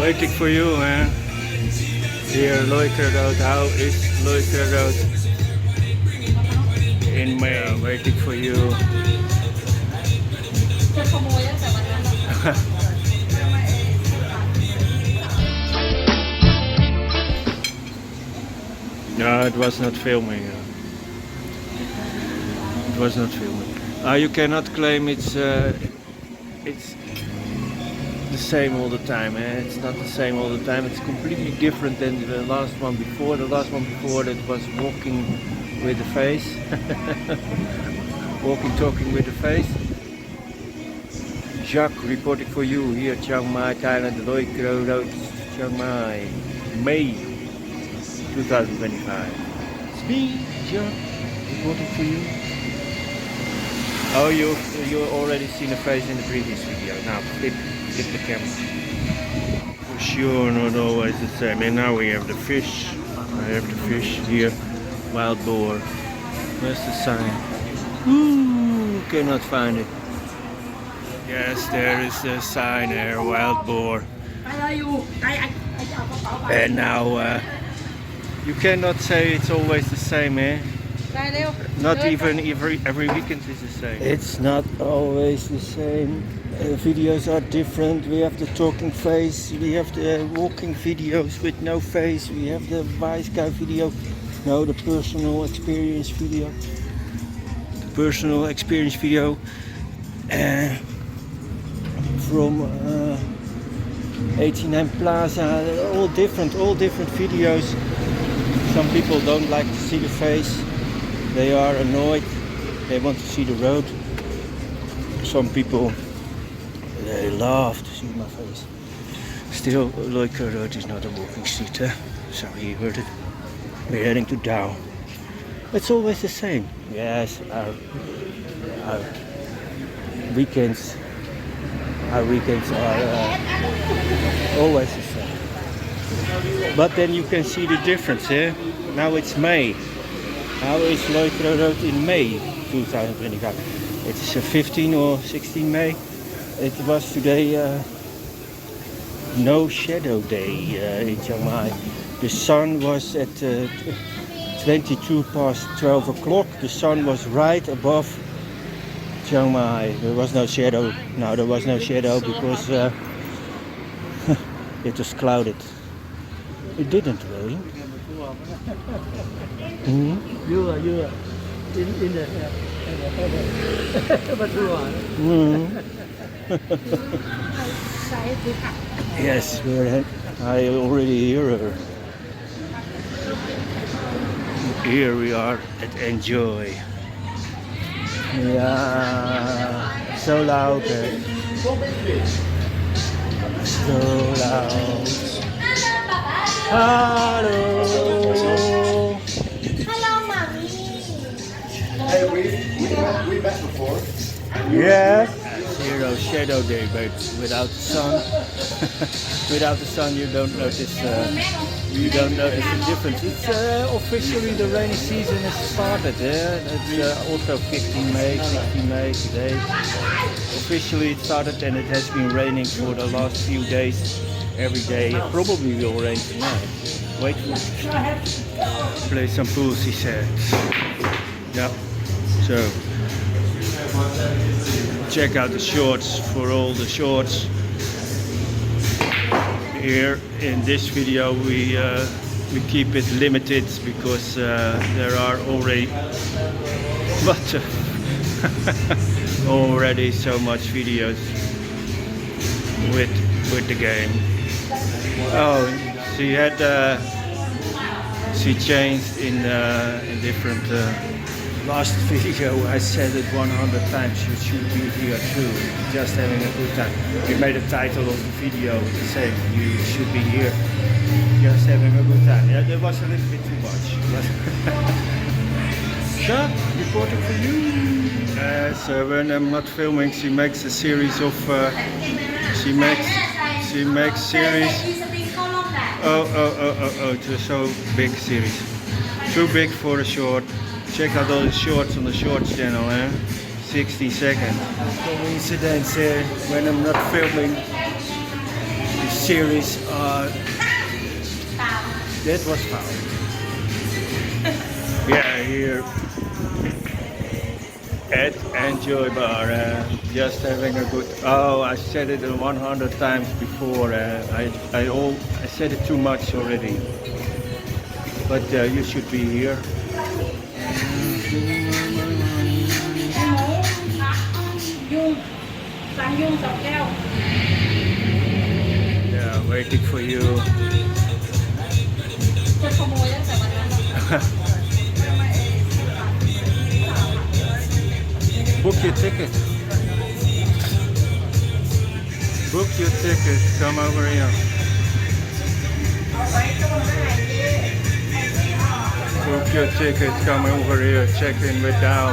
Waiting for you, man. Here, Loi Kroh Road. How is Loi Kroh Road in May? Waiting for you. No, it was not filming. It was not filming. You cannot claim it's the same all the time. It's not the same all the time. It's completely different than the last one before. The last one before that was walking with the face. Walking, talking with the face. Jacques reporting for you here, Chiang Mai Thailand, Loi Kroh Road, Chiang Mai, May 2025. It's me, Jacques, reporting for you. Oh, you already seen the face in the previous video. Now flip the camera. For sure, not always the same. And now we have the fish. I have the fish here, wild boar. Where's the sign? Ooh, cannot find it. Yes, there is the sign there, wild boar. And now you cannot say it's always the same, eh? Not even every weekend is the same. It's not always the same. Videos are different. We have the talking face, we have the walking videos with no face, we have the wise guy video, no, the personal experience video. The personal experience video from 89 Plaza, all different videos. Some people don't like to see the face. They are annoyed, they want to see the road. Some people, they love to see my face. Still, Loi Kroh Road is not a walking street, sorry you heard it. We're heading to Dow. It's always the same. Yes, our weekends are always the same. But then you can see the difference, Now it's May. How is Loi Kroh Road in May 2025? It's 15 or 16 May. It was today no shadow day in Chiang Mai. The sun was at 22 past 12 o'clock. The sun was right above Chiang Mai. There was no shadow. No, there was no shadow because it was clouded. It didn't rain. In the yes, I already hear her. Here we are at Enjoy. Yeah, so loud. So loud. Hello. Hey, we met before. Yes. Zero shadow day, but without the sun, without the sun, you don't notice. You don't notice the difference. It's officially the rainy season has started. It's also 15 May, 16 May today. Officially it started, and it has been raining for the last few days. Every day. It probably will rain tonight. Wait for it. Play some pool, he said. Yep. So check out the shorts for all the shorts. Here in this video we keep it limited because there are already already so much videos with the game. Oh, she changed in different. Last video I said it 100 times. You should be here too, just having a good time. We made a title of the video the same. You should be here, just having a good time. Yeah, that was a little bit too much. Shut, reporting for you. So when I'm not filming, she makes a series of. She makes series. Oh, it's a so big series. Too big for a short. Check out all the shorts on the shorts channel, 60 seconds. Coincidence when I'm not filming. You series. That was foul. Yeah, here at Enjoy Bar, just having a good. Oh, I said it 100 times before. I said it too much already. But you should be here. Yeah, waiting for you. Book your ticket. Book your ticket. Come over here. Book your ticket. Come over here. Check in with Dow.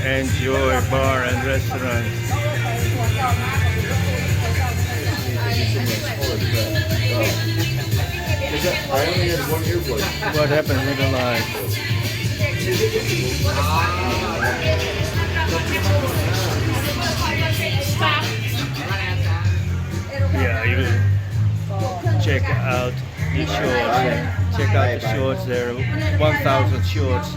Enjoy Bar and Restaurant. I only had one earbud. What happened with the line? Yeah, you check out the shorts. Check out the shorts. There are 1,000 shorts.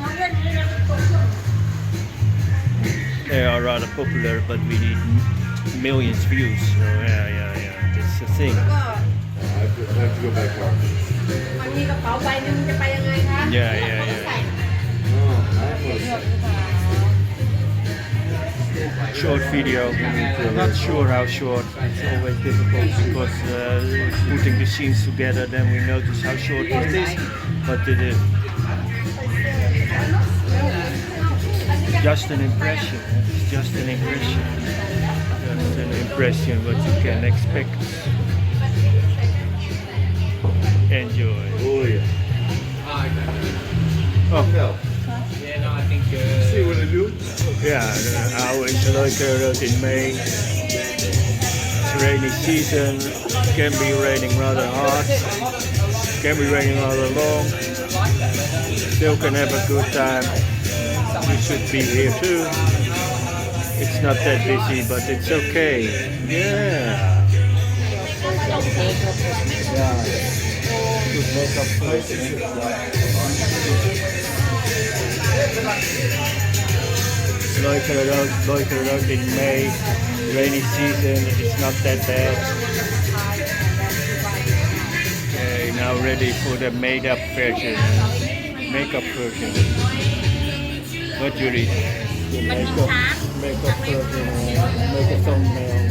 They are rather popular, but we need millions views. So yeah. That's the thing. I have to go back home. Yeah. Short video. Not sure how short. It's always difficult because putting the scenes together, then we notice how short it is. But it is just an impression. It's just an impression. Just an impression what you can expect. Enjoy. Oh yeah. Oh. No. Yeah, no, I think. See what I do? Yeah, now it's Loi Kroh Road in May. It's rainy season. Can be raining rather hard. Can be raining rather long. Still can have a good time. You should be here too. It's not that busy, but it's okay. Yeah. Good makeup place. Loi Kroh Road in May, rainy season, it's not that bad. Okay, now ready for the made-up version, makeup version. What you read? The makeup version, make a thumbnail.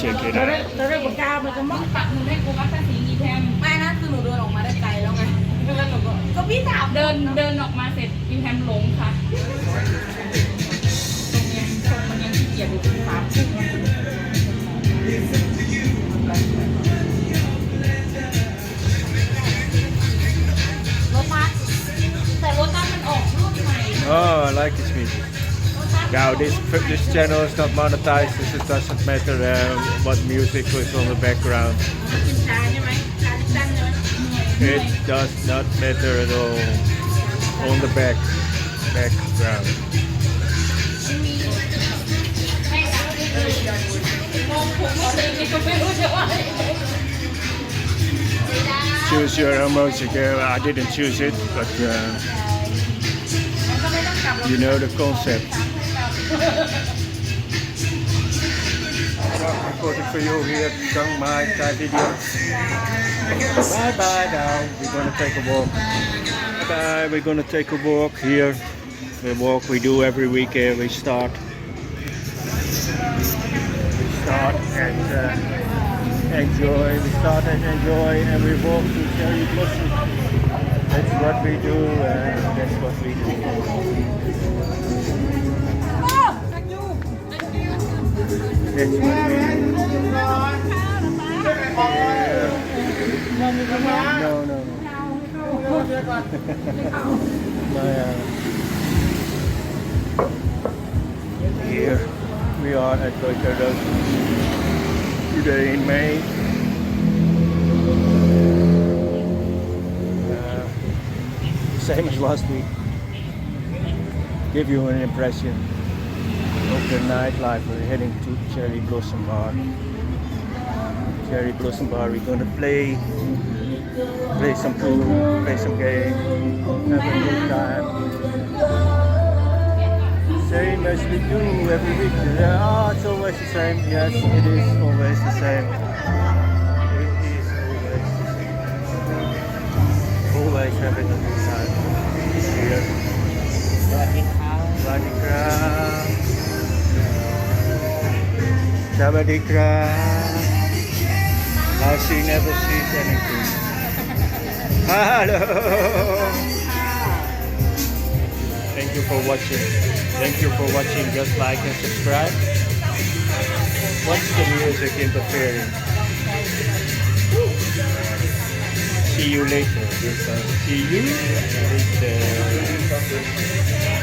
Check it out. เราได้ปากกามันจะมองปักหนูได้กูว่าแค่สีนี้แทนไม่นะคือหนูเดินออกมาได้ไกลแล้วไงแล้วหนูก็พี่ถามเดินออกมาเสร็จอินแทมหลงค่ะตรงนี้ตรงมันยังขี้เกียจอยู่ที่ฟ้ารถบัสแต่รถบัสมันออกรูปใหม่ Oh, I like this music. Now this channel is not monetized, so it doesn't matter what music is on the background. It does not matter at all on the background. Choose your own music. I didn't choose it, but you know the concept. Recording for you here at Chiang Mai Thailand. Bye bye now. We're gonna take a walk. Bye bye. We're gonna take a walk here. The walk we do every week. We start and enjoy. We start and enjoy, and we walk to Cherry Blossom. That's what we do. That's what we do. That's what we do. No. Here we are at Loi Kroh Road today in May. Same as last week. Give you an impression. after Nightlife, we're heading to Cherry Blossom Bar. Cherry Blossom Bar, we're gonna play some pool, play some game, have a good time. Same as we do every week. Ah, it's always the same. Yes, it is always the same. It is always the same. Always having a good time. Here. Savadee krap. Savadee krap. Now she never sees anything. Hello. Thank you for watching. Thank you for watching. Just like and subscribe. What's the music interfering? See you later. See you later.